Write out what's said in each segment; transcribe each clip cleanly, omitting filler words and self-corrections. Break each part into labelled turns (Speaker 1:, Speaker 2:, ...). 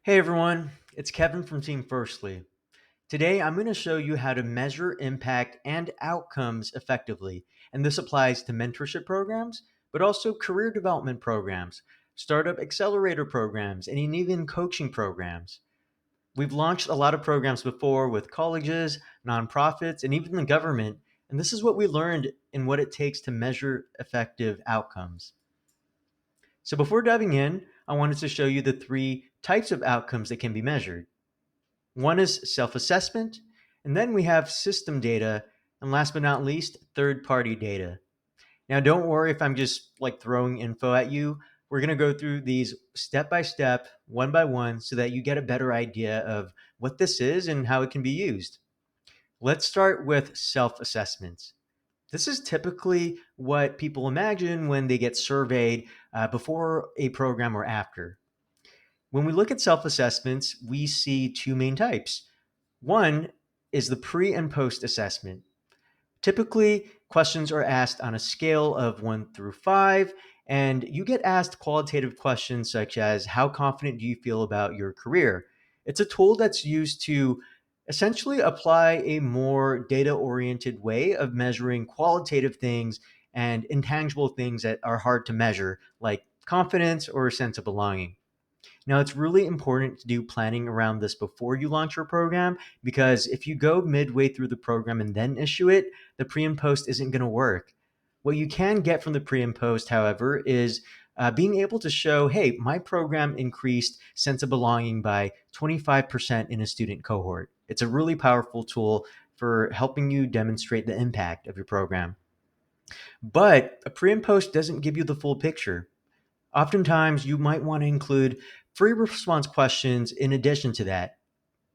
Speaker 1: Hey everyone, it's Kevin from Team Firstly. Today I'm going to show you how to measure impact and outcomes effectively. And this applies to mentorship programs, but also career development programs, startup accelerator programs, and even coaching programs. We've launched a lot of programs before with colleges, nonprofits, and even the government. And this is what we learned in what it takes to measure effective outcomes. So before diving in, I wanted to show you the three types of outcomes that can be measured. One is self-assessment, and then we have system data, and last but not least, third-party data. Now, don't worry if I'm just like throwing info at you. We're going to go through these step by step, one by one, so that you get a better idea of what this is and how it can be used. Let's start with self-assessments. This is typically what people imagine when they get surveyed before a program or after. When we look at self-assessments, we see two main types. One is the pre and post assessment. Typically, questions are asked on a scale of 1 through 5, and you get asked qualitative questions such as how confident do you feel about your career? It's a tool that's used to essentially apply a more data oriented way of measuring qualitative things and intangible things that are hard to measure, like confidence or a sense of belonging. Now, it's really important to do planning around this before you launch your program because if you go midway through the program and then issue it, the pre and post isn't going to work. What you can get from the pre and post, however, is being able to show, hey, my program increased sense of belonging by 25% in a student cohort. It's a really powerful tool for helping you demonstrate the impact of your program. But a pre and post doesn't give you the full picture. Oftentimes, you might want to include free response questions in addition to that.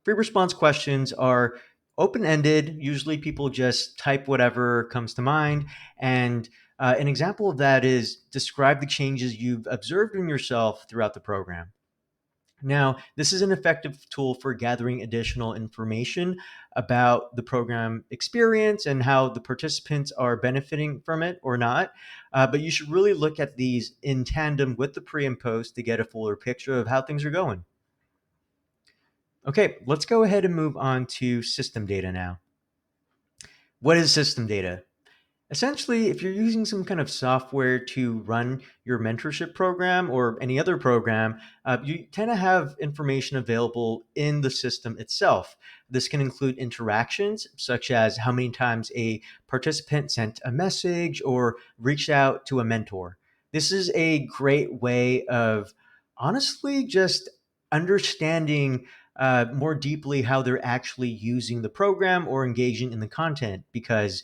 Speaker 1: Free response questions are open ended. Usually, people just type whatever comes to mind. And an example of that is describe the changes you've observed in yourself throughout the program. Now, this is an effective tool for gathering additional information about the program experience and how the participants are benefiting from it or not. But you should really look at these in tandem with the pre and post to get a fuller picture of how things are going. Okay, let's go ahead and move on to system data now. What is system data? Essentially, if you're using some kind of software to run your mentorship program or any other program, you tend to have information available in the system itself. This can include interactions, such as how many times a participant sent a message or reached out to a mentor. This is a great way of honestly just understanding more deeply how they're actually using the program or engaging in the content because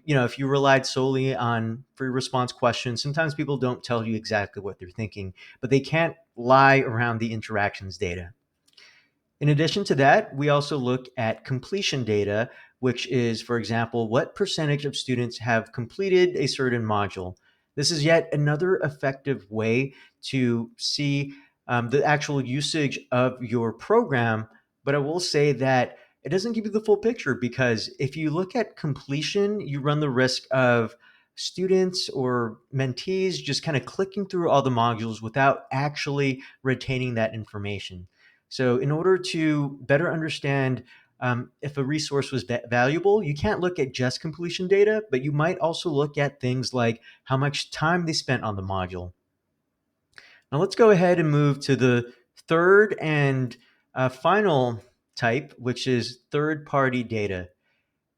Speaker 1: if you relied solely on free response questions, sometimes people don't tell you exactly what they're thinking, but they can't lie around the interactions data. In addition to that, we also look at completion data, which is, for example, what percentage of students have completed a certain module. This is yet another effective way to see the actual usage of your program. But I will say that it doesn't give you the full picture because if you look at completion, you run the risk of students or mentees just kind of clicking through all the modules without actually retaining that information. So, in order to better understand if a resource was valuable, you can't look at just completion data, but you might also look at things like how much time they spent on the module. Now, let's go ahead and move to the third and final type, which is third party data.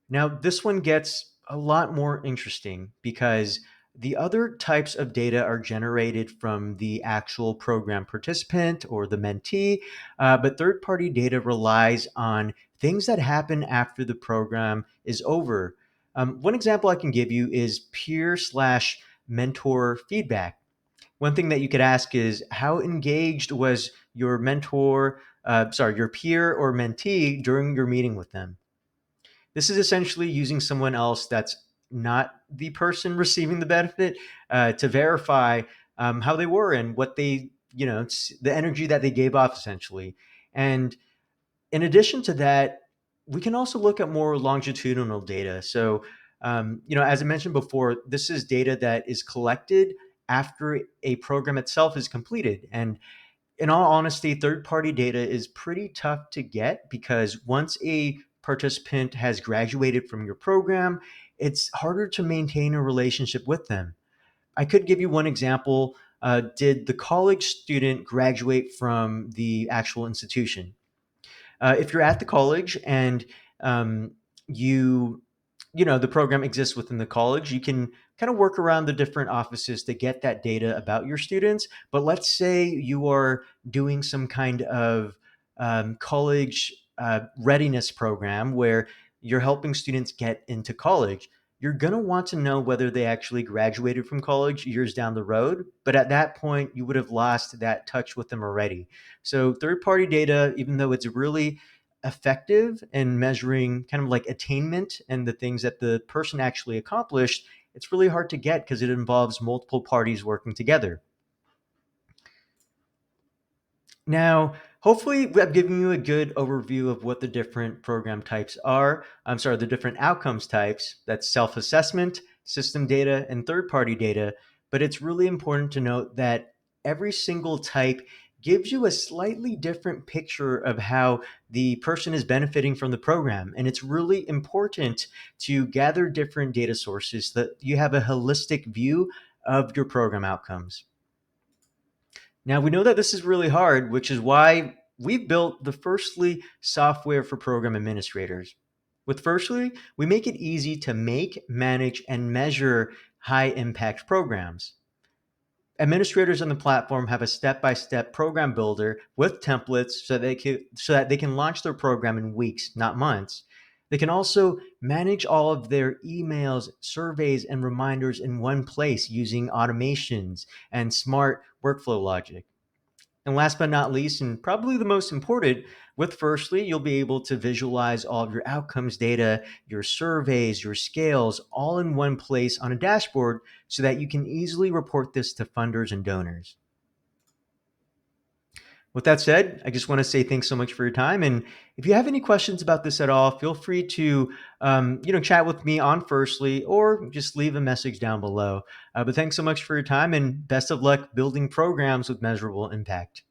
Speaker 1: Now, this one gets a lot more interesting because the other types of data are generated from the actual program participant or the mentee, but third party data relies on things that happen after the program is over. One example I can give you is peer slash mentor feedback. One thing that you could ask is how engaged was your your peer or mentee during your meeting with them? This is essentially using someone else that's not the person receiving the benefit to verify how they were and what they, the energy that they gave off essentially. And in addition to that, we can also look at more longitudinal data. So, as I mentioned before, this is data that is collected after a program itself is completed. And In all honesty, third party data is pretty tough to get because once a participant has graduated from your program, it's harder to maintain a relationship with them. I could give you one example. Did the college student graduate from the actual institution? If you're at the college and um, you the program exists within the college, you can kind of work around the different offices to get that data about your students. But let's say you are doing some kind of college readiness program where you're helping students get into college. You're going to want to know whether they actually graduated from college years down the road, but at that point you would have lost that touch with them already. So third party data, even though it's really effective in measuring kind of like attainment and the things that the person actually accomplished, it's really hard to get because it involves multiple parties working together. Now, hopefully, I've given you a good overview of what the different program types are. I'm sorry, the different outcomes types. That's self assessment, system data, and third party data. But it's really important to note that every single type gives you a slightly different picture of how the person is benefiting from the program. And it's really important to gather different data sources so that you have a holistic view of your program outcomes. Now, we know that this is really hard, which is why we've built the Firstly software for program administrators. With Firstly, we make it easy to make, manage, and measure high impact programs. Administrators on the platform have a step-by-step program builder with templates so that they can launch their program in weeks, not months. They can also manage all of their emails, surveys, and reminders in one place using automations and smart workflow logic. And last but not least, and probably the most important, with Firstly, you'll be able to visualize all of your outcomes data, your surveys, your scales, all in one place on a dashboard so that you can easily report this to funders and donors. With that said, I just want to say thanks so much for your time. And if you have any questions about this at all, feel free to chat with me on Firstly or just leave a message down below. But thanks so much for your time and best of luck building programs with measurable impact.